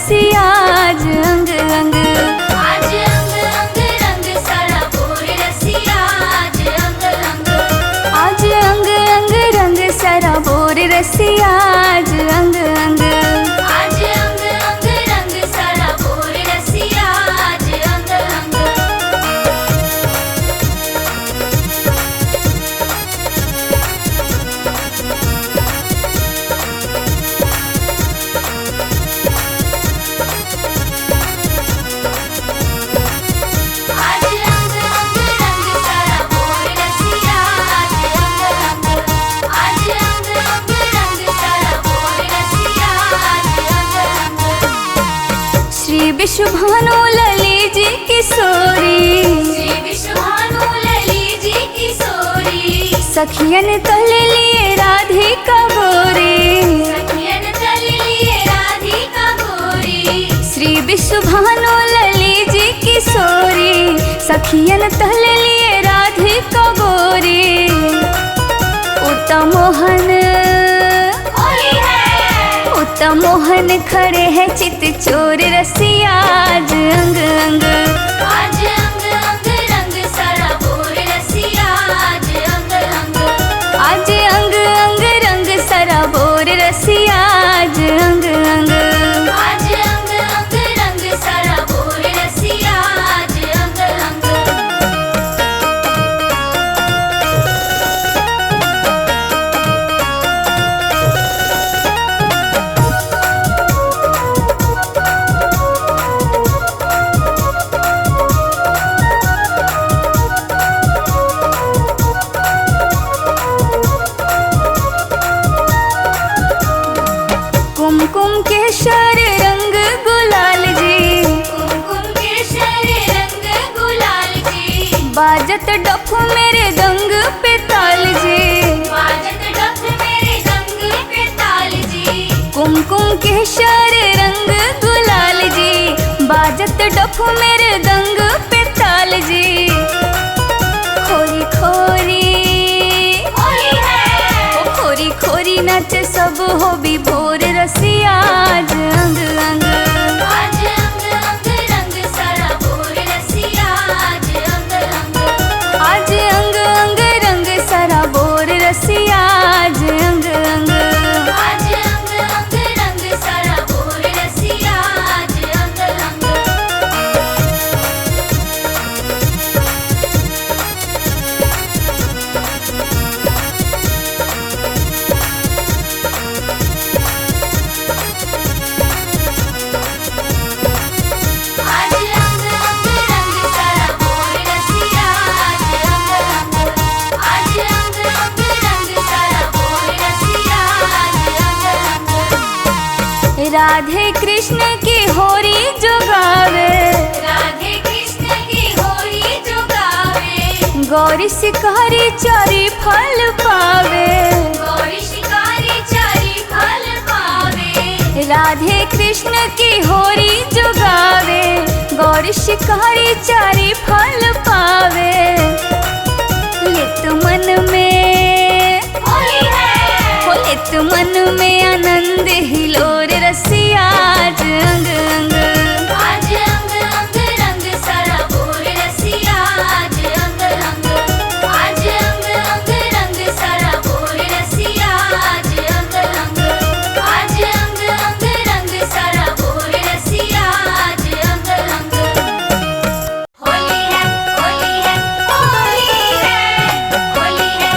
रसिया आज अंग अंग। आज अंग अंग रंग सारा भोर रसिया आज अंग अंग। आज अंग अंग रंग सारा बोर रसिया आज अंग अंग। आज अंग अंग रंग सारा भोर रसिया आज अंग अंग। आज अंग अंग रंग सारा भोर रसिया आज अंग अंग। आज अंग अंग रंग सारा भोर रसिया आज अंग अंग। श्री विश्वभानु लली जी किशोरी, श्री विश्वभानु लली जी किशोरी। सखियन तल लिए राधिका गोरी। सखियन तल लिए राधिका गोरी। श्री विश्वभानु लली जी किशोरी, सखियन तल लिए राधिका गोरी। उत्तम मोहन होली है। उत्तम मोहन खड़े हैं चित चोर रसिया आज अंग अंग। आज अंग अंग रंग सारा भोर रसिया आज अंग अंग। आज अंग अंग रंग सारा बोर रसिया आज अंग अंग। आज अंग अंग रंग सारा भोर रसिया आज अंग अंग। कुमकुम केसर रंग गुलाल जी, कुमकुम केसर रंग गुलाल जी। बाजत डफ मेरे दंग पे ताल जी। बाजत डफ मेरे दंग पे ताल जी। कुमकुम केसर रंग गुलाल जी, बाजत डफ मेरे दंग पे ताल जी। खोरी खोरी होली है। ओ खोरी खोरी नाच सब हो भी भोर रसिया आज अंग अंग। आज अंग अंग रंग सारा भोर रसिया आज अंग अंग। आज अंग अंग रंग सारा बोर रसिया आज अंग अंग। आज अंग अंग रंग सारा भोर रसिया आज अंग अंग। आज अंग अंग रंग सारा भोर रसिया आज अंग अंग। आज अंग अंग रंग सारा भोर रसिया आज अंग अंग। राधे कृष्ण की होरी जो गावे, राधे कृष्ण की होली जो गावे। गौरी शिकारी चारी फल पावे। गौरी शिकारी चारी फल पावे। राधे कृष्ण की होरी जो गावे, गौरी शिकारी चारी फल पावे। लित मन में होली है। हो लित मन में आनंद हिलोर रसिया आज अंग अंग। आज अंग अंग रंग सारा भोर रसिया आज अंग अंग। आज अंग अंग रंग सारा भोर रसिया आज अंग अंग। आज अंग अंग रंग सारा भोर रसिया आज अंग अंग। होली है होली है होली है होली है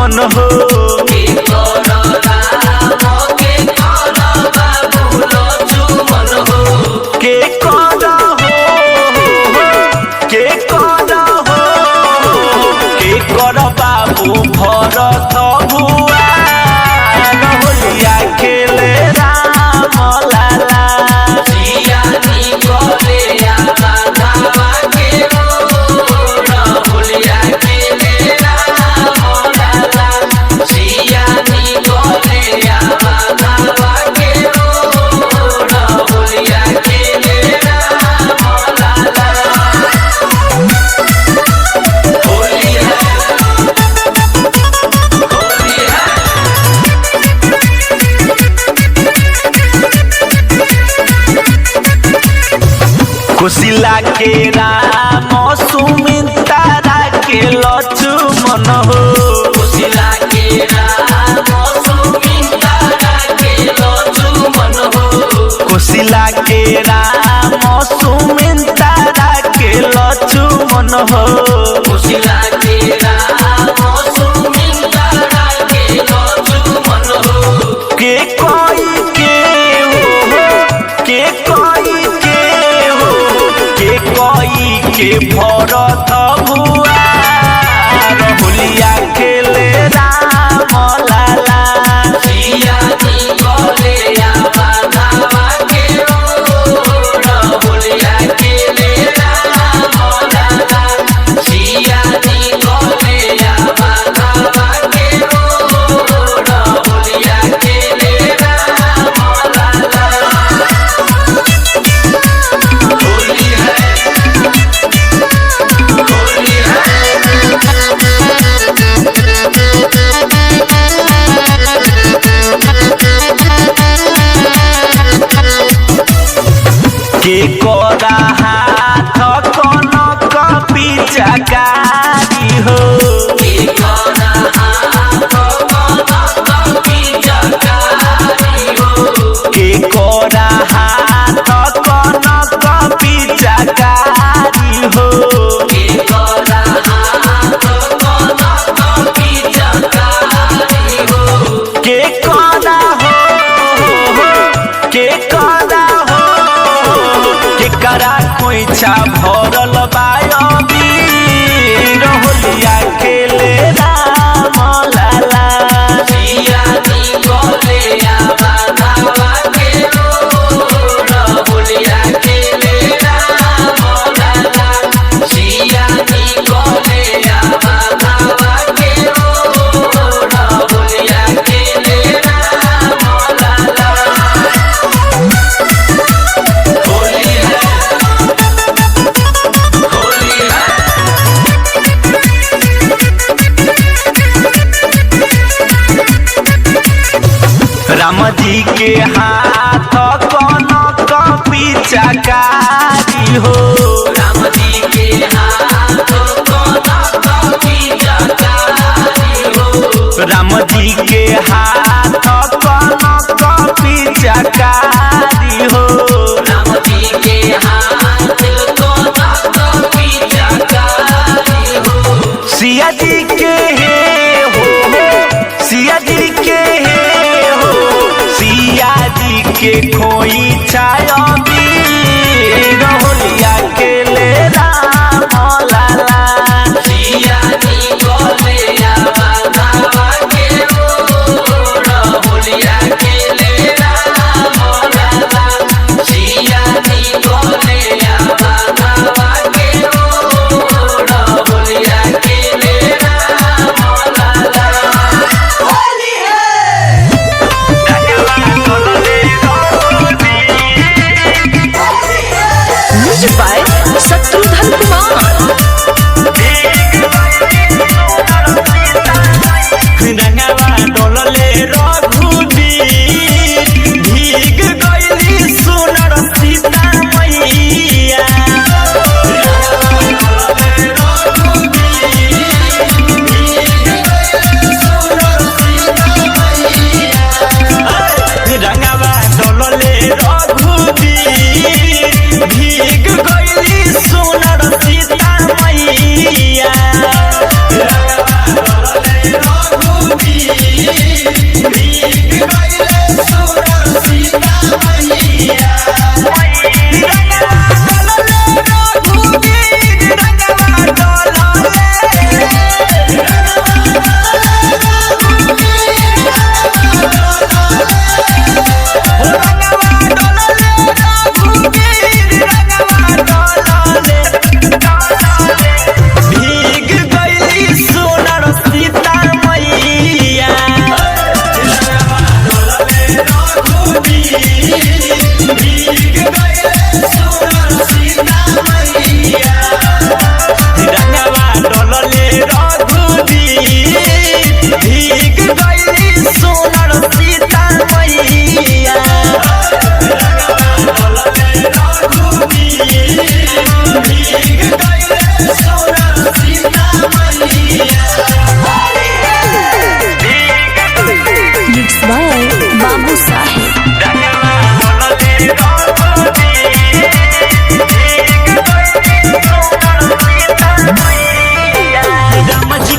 मन हो के कर राम के कर बाबू लक्ष्मण हो के कर हो के कर हो के कर बाबू भरत भुआ होलिया खेले राम लाला जियानी करे बाबा के मोर होलिया खेले राम लाला जियानी करे बाबा के मोर होलिया खेले राम लाला होली है होली है कुशिला के राम सुमित्रा के लक्ष्मण हो कुशिला के राम सुमित्रा के लक्ष्मण हो कुशिला के राम सुमित्रा के लक्ष्मण हो कुशिला के राम सुमित्रा के लक्ष्मण हो के कोई के हो के कोई के हो के कोई के भरत भुआ होलिया खेले राम लाला जियानी करे बाबा के मोर होलिया खेले राम लाला जियानी करे बाबा के मोर होलिया खेले राम लाला होली है होली है के कोरा हाथ कनक पिचकारी हो के कोना हाथ कनक पिचकारी हो के कोरा हाथ कनक पिचकारी हो के कोना हाथ कनक पिचकारी हो के कोरा हो के कोरा हो के करा खोइछा भरल बायबी होलिया खेले राम लाला जियानी करे बाबा के मोर होलिया खेले राम लाला जियानी करे बाबा के मोर होलिया खेले राम लाला होली है होली है राम जी के हाथ कनक पिचकारी हो राम जी के हाथ कनक पिचकारी हो राम जी के हाथ कनक पिचकारी हो राम जी के हाथ कनक पिचकारी हो सिया जी के हे हो सिया जी के हे हो सिया जी के खोई छायबी होलिया खेले राम लाला जियानी करे बाबा के मोर होलिया खेले राम लाला जियानी करे बाबा के मोर होलिया खेले राम लाला होली है गइले सुनर सीता मैया रंगवा डलले रघुबीर भीग गइली सोनर सीता मैया मिक्स बाय बाबू साहेब। राम जी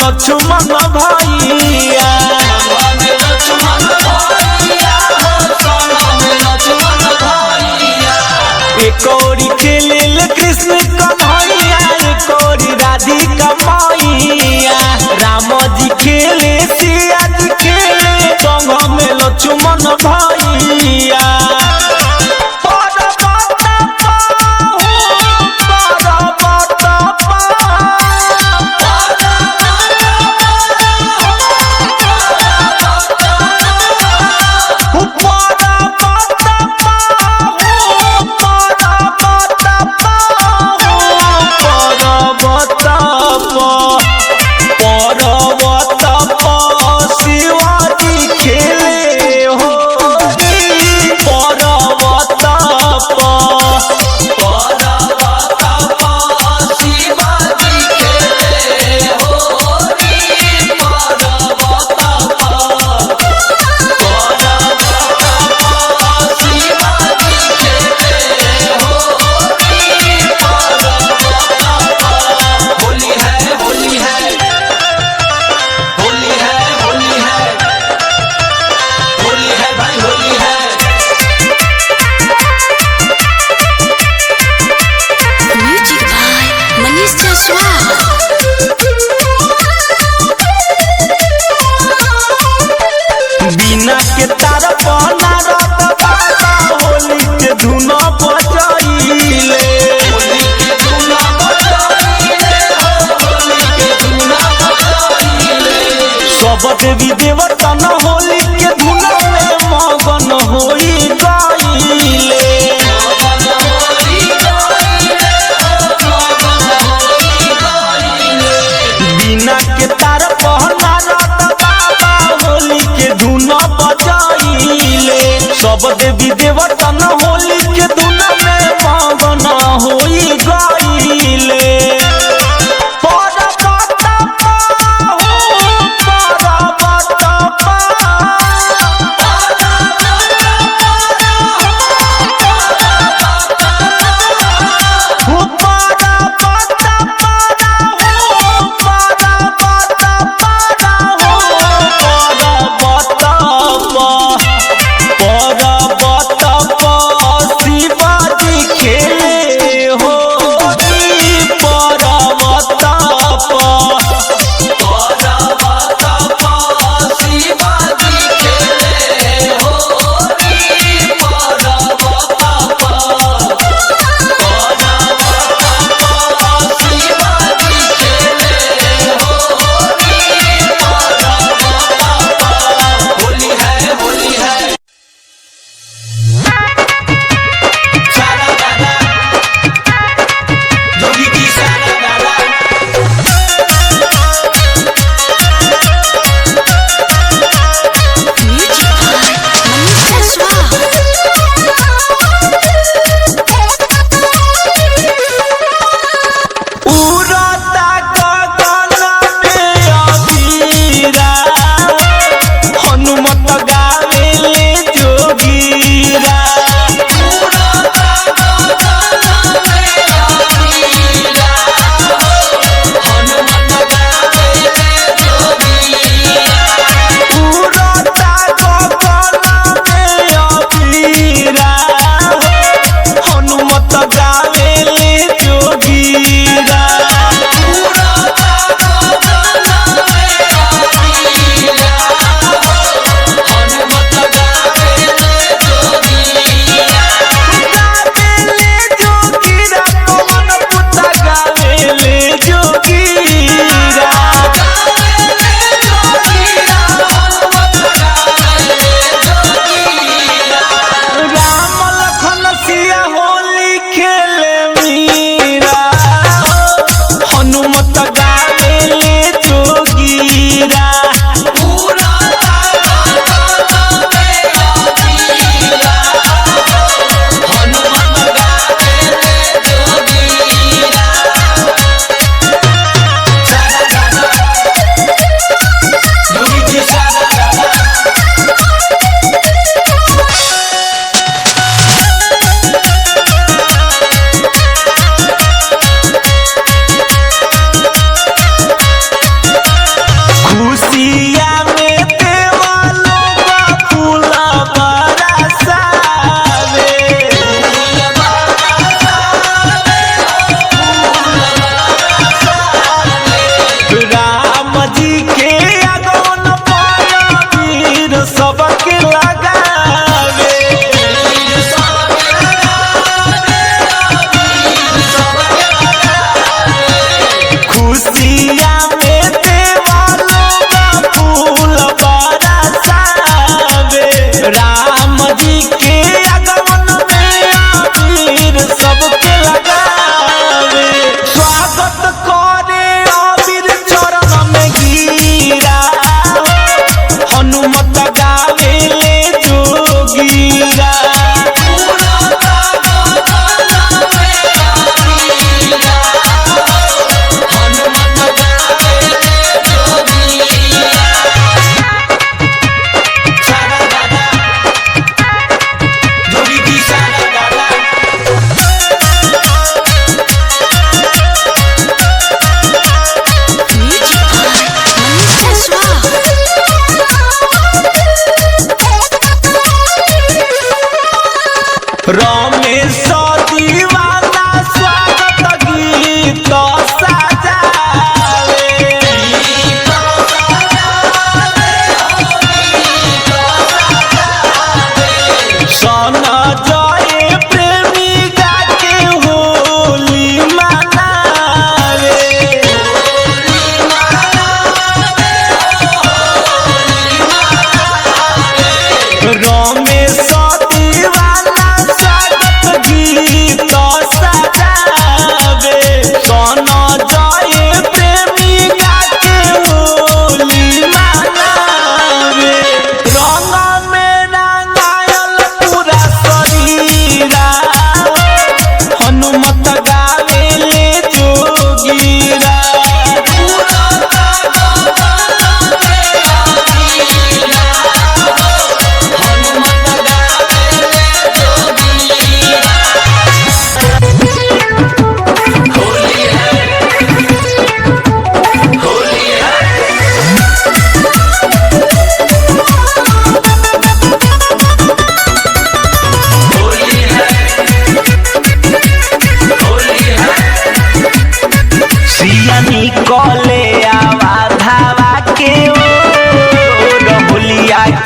लक्ष्मण भैया एक ओरी खेले कृष्ण कन्हैया एक ओरी राधिका मैया राम जी खेले सिया जी खेले संग में लक्ष्मण भैया बिना के तार पहना रत बाबा होली के धुन बजाइले सब देवी देवता न होली के धुन में मगन होई गइले बिना के तार पहना रत बाबा होली के धुन बजाइले सब देवी देवता न होली के धुन में मगन होई गइले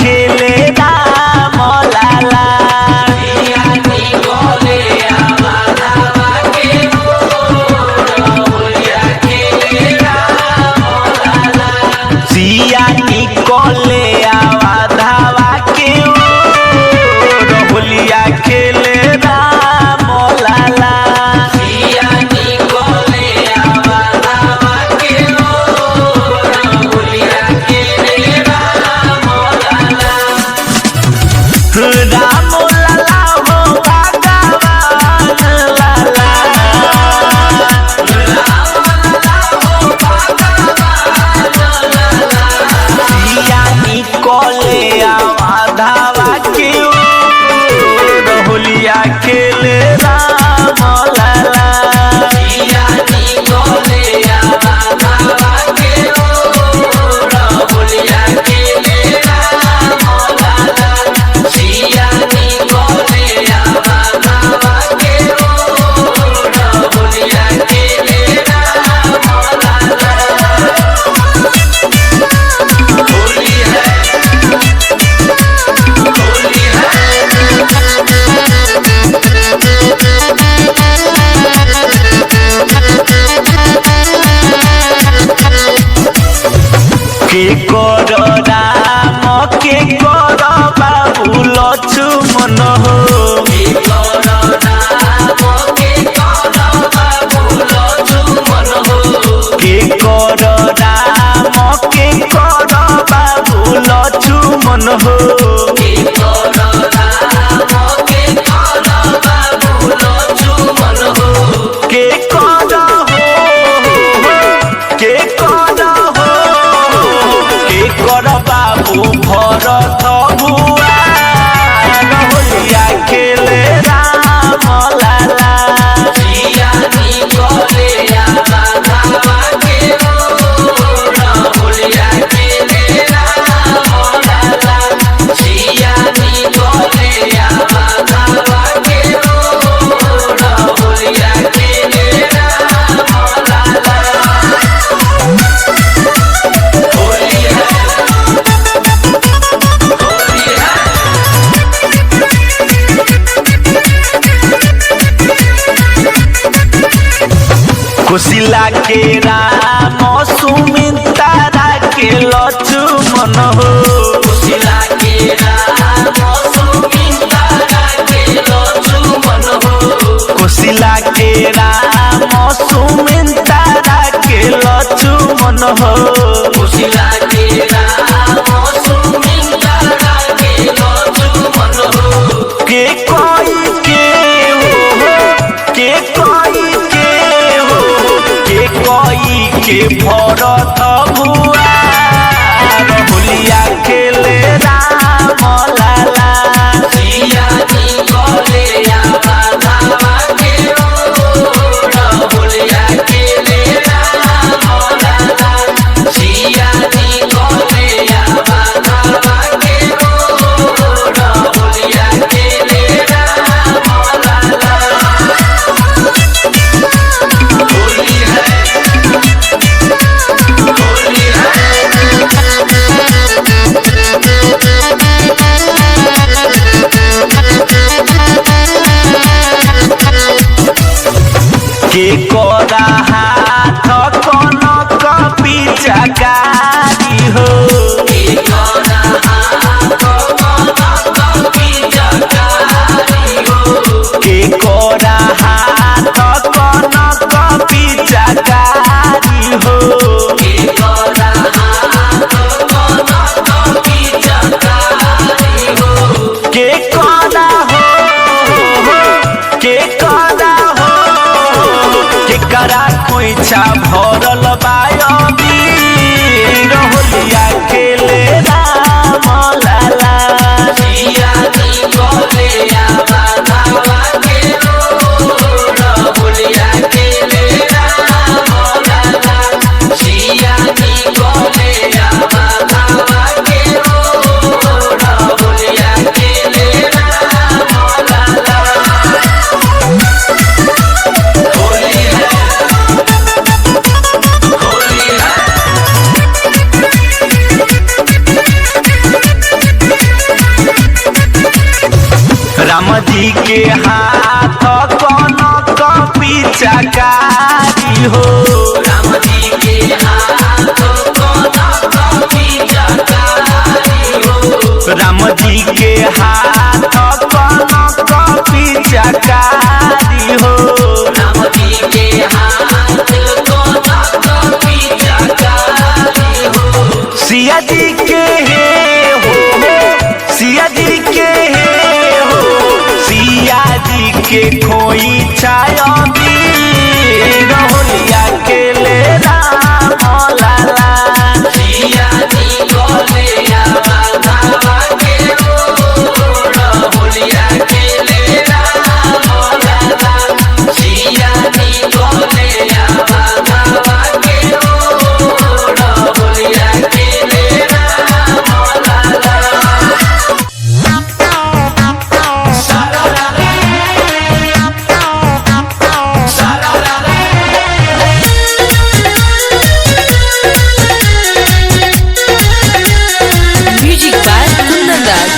खेले राम लाला सिया निकले आवा धावा के होलिया खेले राम लाला सिया निकले आवा धावा के होलिया खेले राम लाला राम लाला हो भगवान लाला सिया निकले आवा धावा के होलिया खेले राम लाला सिया निकले आवा धावा के होलिया खेले राम लाला सिया निकले आवा धावा के होलिया खेले राम लाला होली है होली है के कर राम के कर बाबू लक्ष्मण हो के कर राम के कर बाबू लक्ष्मण हो के कर राम के कर बाबू लक्ष्मण हो के कर राम के कर बाबू लक्ष्मण हो के कर के कर के कर बाबू भरत भुआ होलिया खेले राम लाला सिया निकले आवा धावा के होलिया खेले राम लाला सिया निकले आवा धावा के होलिया खेले राम लाला होली है होली है कुशिला के राम सुमित्रा के लक्ष्मण हो कुशिला के राम सुमित्रा के लक्ष्मण हो कुशिला के राम सुमित्रा के लक्ष्मण हो कुशिला के राम सुमित्रा के लक्ष्मण हो के कोई के हो के कोई के हो के कोई के भरत भुआ होलिया खेले राम लाला सिया निकले आवा धावा के होलिया खेले राम लाला सिया निकले आवा धावा के होलिया खेले राम लाला होली है होली है के कोरा हाथ कनक पिचकारी हो के कोरा हाथ कनक पिचकारी हो के कोरा हाथ कनक पिचकारी हो के कोरा हाथ कनक पिचकारी हो के कोरा हो के कोरा हो के करा खोइछा भरल बायबी होलिया खेले राम लाला सिया निकले आवा धावा के होलिया खेले राम लाला सिया निकले आवा धावा के होलिया खेले के हाथ कनक पिचकारी हो। राम जी के हाथ कनक पिचकारी हो। राम जी के हाथ कनक पिचकारी हो। राम जी के हाथ कनक पिचकारी हो। सिया जी के हो सिया जी के हो सिया जी के खोई छाया होलिया के ले राम लाला। सिया जी गोले बाबा के ओढ़ होलिया के ले राम लाला। सिया जी गोले बाबा के ओढ़ होलिया के ले राम लाला। सारा रे सारा रे म्यूजिक बाय कुंदन दास।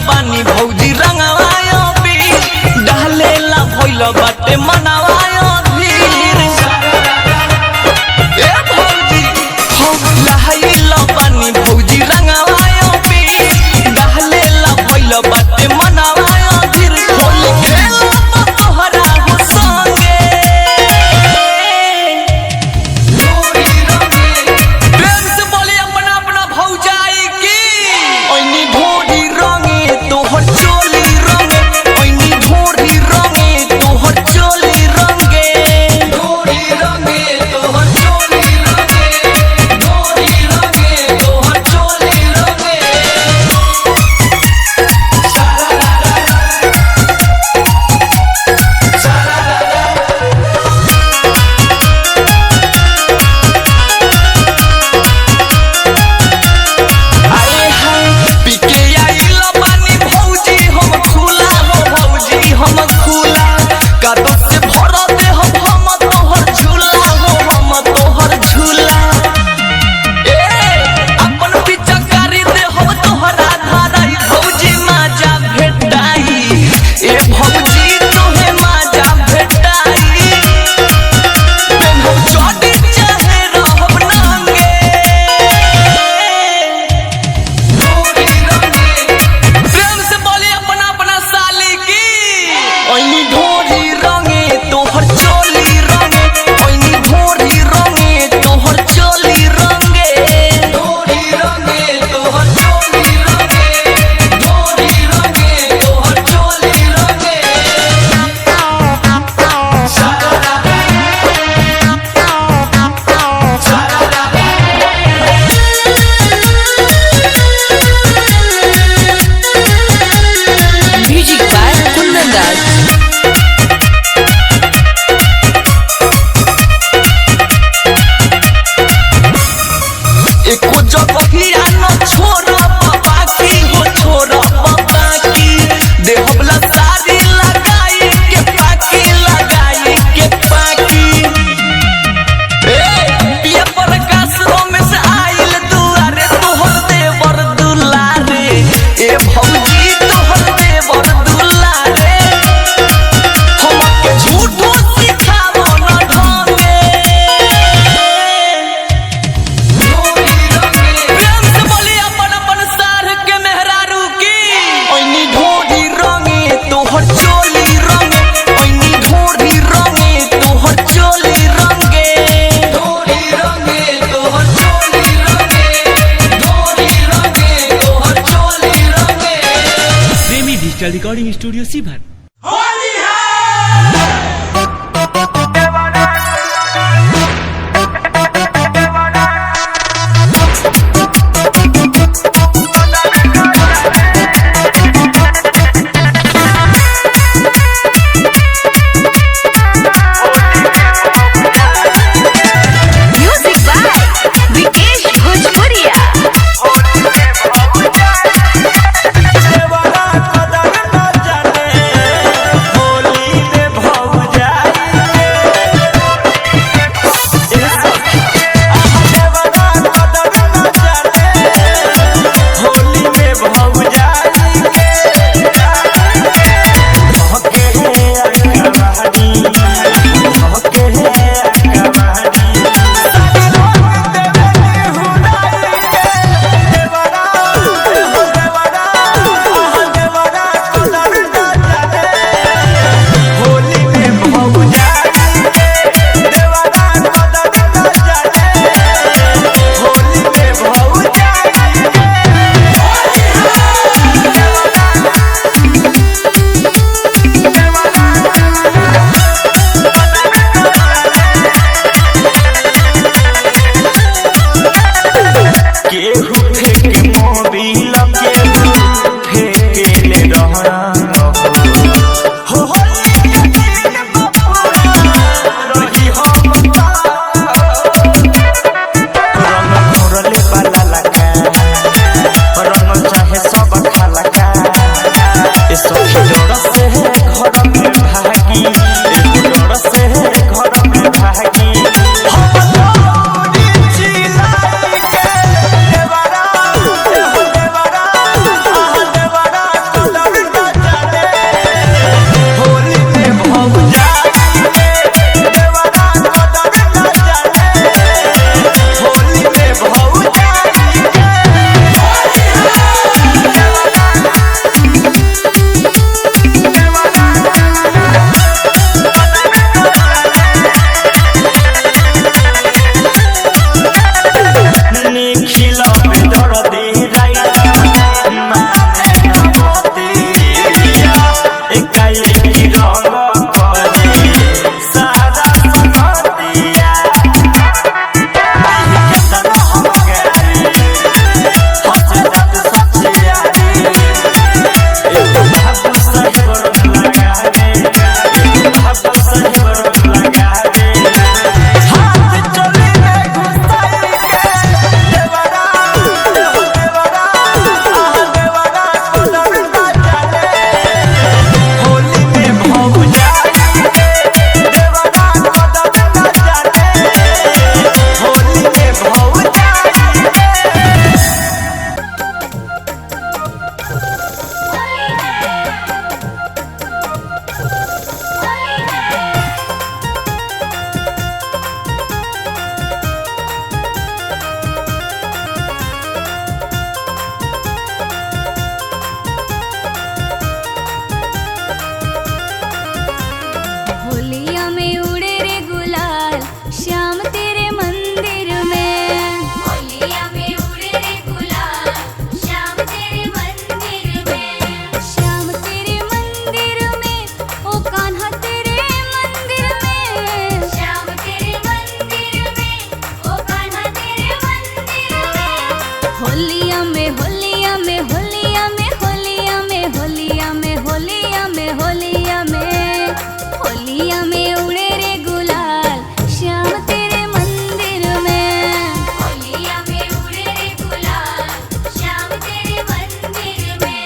बानी भौजी रंगवायो भी डाले ला भइल बाटे मनावायो भीर। ए भौजी हो लहाइल बानी भौजी रंगवायो भी डाले ला भइल बाटे मनावायो भीर। होली खेला तोहरा हो संगे प्रेम से बोले अपना अपना भौजाई की। ओइनी ढोरी रंगे तोहर चोली रंगे। ओइनी ढोरी रंगे तोहर चोली रंगे। डोरी रंगे तोहर चोली रंगे। डोरी रंगे तोहर चोली रंगे। सारा सारा आए हाय पीके आइल बानी भौजी हम खुला हो भौजी हम खुला। कादो से भर दे हम तोहर झूला हो हम तोहर झूला। ए अपन पिचकारी दे हम तोहरा धाराई भौजी माजा भेटाई। ए भौजी तोहे माजा भेटाई। पेन्हो चोटी चाहे रहब नांगे। डोरी रंगे प्रेम से बोले अपना अपना साली की। ओइनी ढोरी रंगे तोहर चोली रंगे। ओइनी ढोरी रंगे तोहर चोली रंगे। डोरी रंगे तोहर चोली रंगे। डोरी रंगे तोहर चोली रंगे। सारा सारा म्यूजिक बाय कुंदन दास। एको जगहिया न छोड़ बाबा की हो छोड़ बाबा की। देहबला साड़ी लगाई के पाकी लगाई के पाकी। ए पिया प्रकाश में से आइल दुआरे तोहर देवर दुलारे। ए भौजी तोहर देवर दुलारे। हमके झूठो सिखावो न ढंगे। डोरी रंगे प्रेम से बोली अपन अपन सार के मेहरारू की। ओइनी ढोरी रंगे तोहर चोली रंगे। ओइनी ढोरी रंगे तोहर चोली रंगे। डोरी रंगे तोहर चोली रंगे। डोरी रंगे तोहर चोली रंगे। प्रेमी डिजिटल रिकॉर्डिंग स्टूडियो सीभर। Music by Vikesh Bhojpuriya. देवरा कदर न जाने होलिया में उड़े रे गुलाल श्याम तेरे मंदिर में। होलिया में उड़े रे गुलाल श्याम तेरे मंदिर में।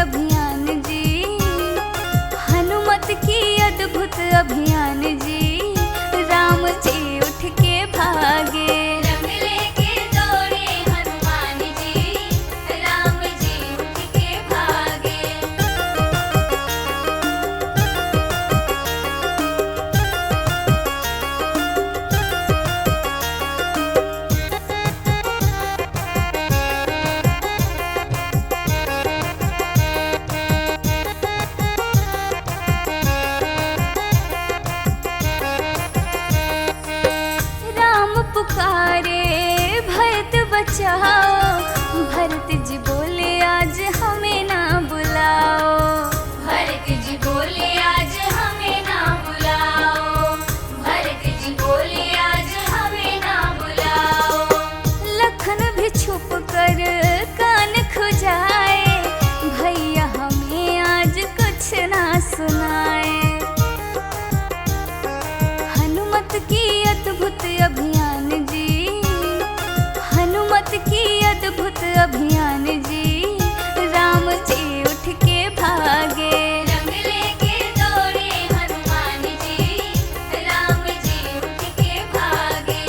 अभियान जी, हनुमत की अद्भुत अभियान जी, राम जी उठ के भागे। रंग लेके दौड़े हनुमान जी, राम जी उठ के भागे। राम पुकारे भरत बचाओ, भरत जी बोले आज हमें ना बुलाओ। भरत जी बोले आज हमें ना बुलाओ, भरत जी बोले आज हमें ना बुलाओ। लखन भी छुप कर कान खुजाए, भैया हमें आज कुछ ना सुनाए। हनुमत की अद्भुत अभियान जी, हनुमत की अद्भुत अभियान जी, राम जी उठ के भागे। रंग लेके दौड़े हनुमान जी, राम जी उठ के भागे।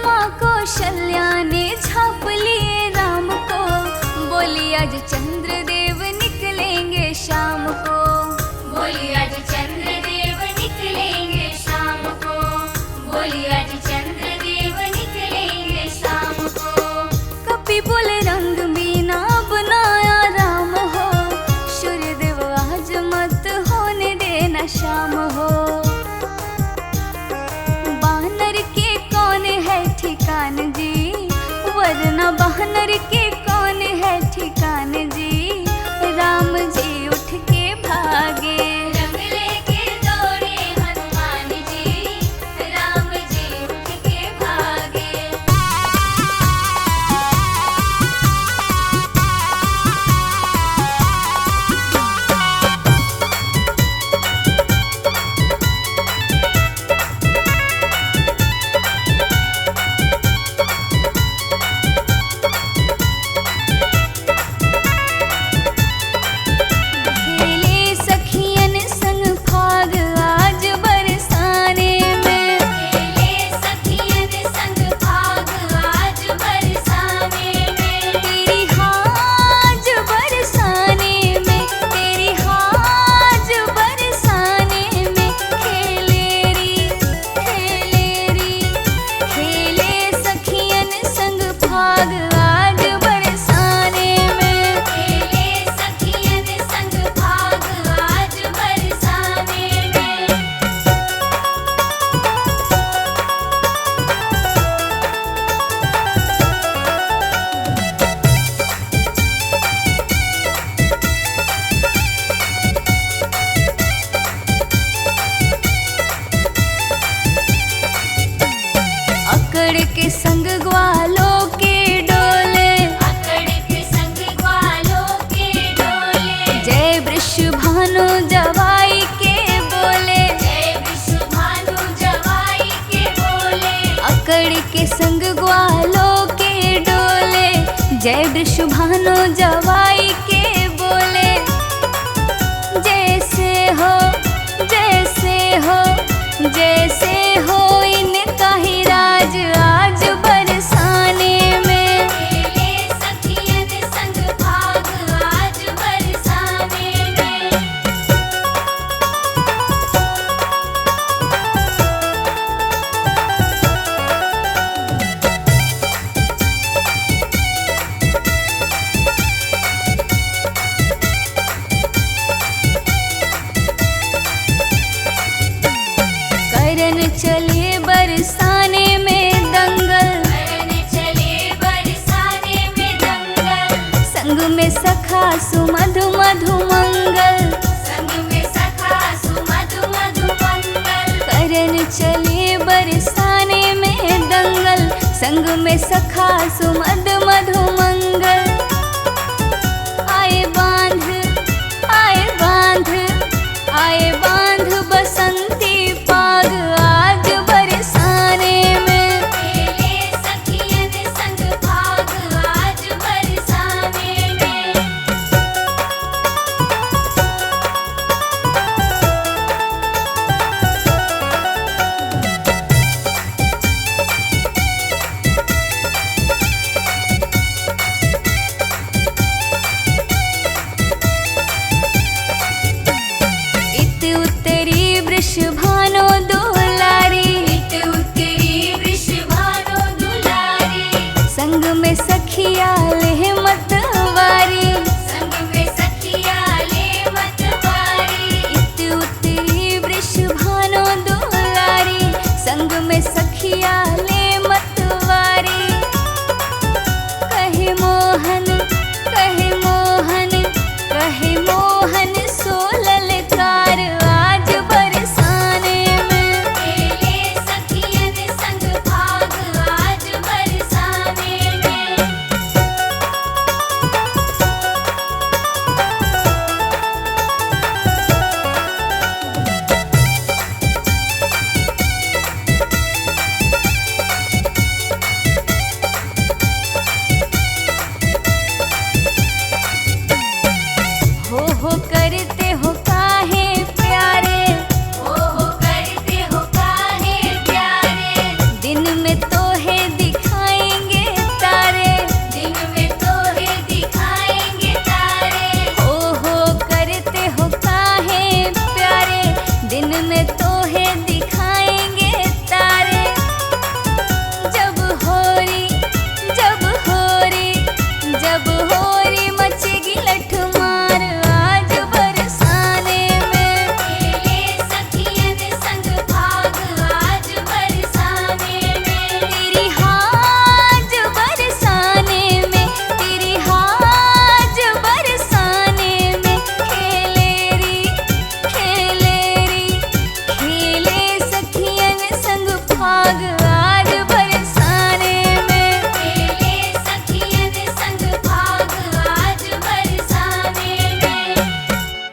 माँ कौशल्या ने झाँप लिए राम को, बोली आज चंद्रदेव निकलेंगे शाम को। बोली आज चंद्रदेव निकलेंगे शाम को, बोली आज चंद्रदेव निकलेंगे शाम को। कपि बोल रंग बीना बनाया राम हो, सूर्यदेव आज मत होने देना शाम हो। बानर के कौन है ठिकान जी, वरना बानर के कौन है ठिकान जी, राम जी उठ के भागे। रंग लेके दौड़े हनुमान जी, राम जी उठ के भागे। खेले सखियन संग फाग आज बरसाने में, खेले सखियन संग भाग आज बरसाने में। तेरी हाज बरसाने में, तेरी हाज बरसाने में। खेले सखियन संग फाग आज बरसाने में। खेले सखियन संग भाग आज बरसाने में। अकड़ के संग ग्वालों के डोले, अकड़ के संग ग्वालों के डोले। जय वृषभानु जवाई के बोले। जय विश्वभानु जवाई के बोले। अकड़ के संग ग्वालों के डोले, जय वृषभानु जवाई के बोले। जैसे हो जैसे हो जैसे हो इनका ही राज आज बरसाने में। खेले सखियन संग भाग आज बरसाने में। संग में सखा सुमद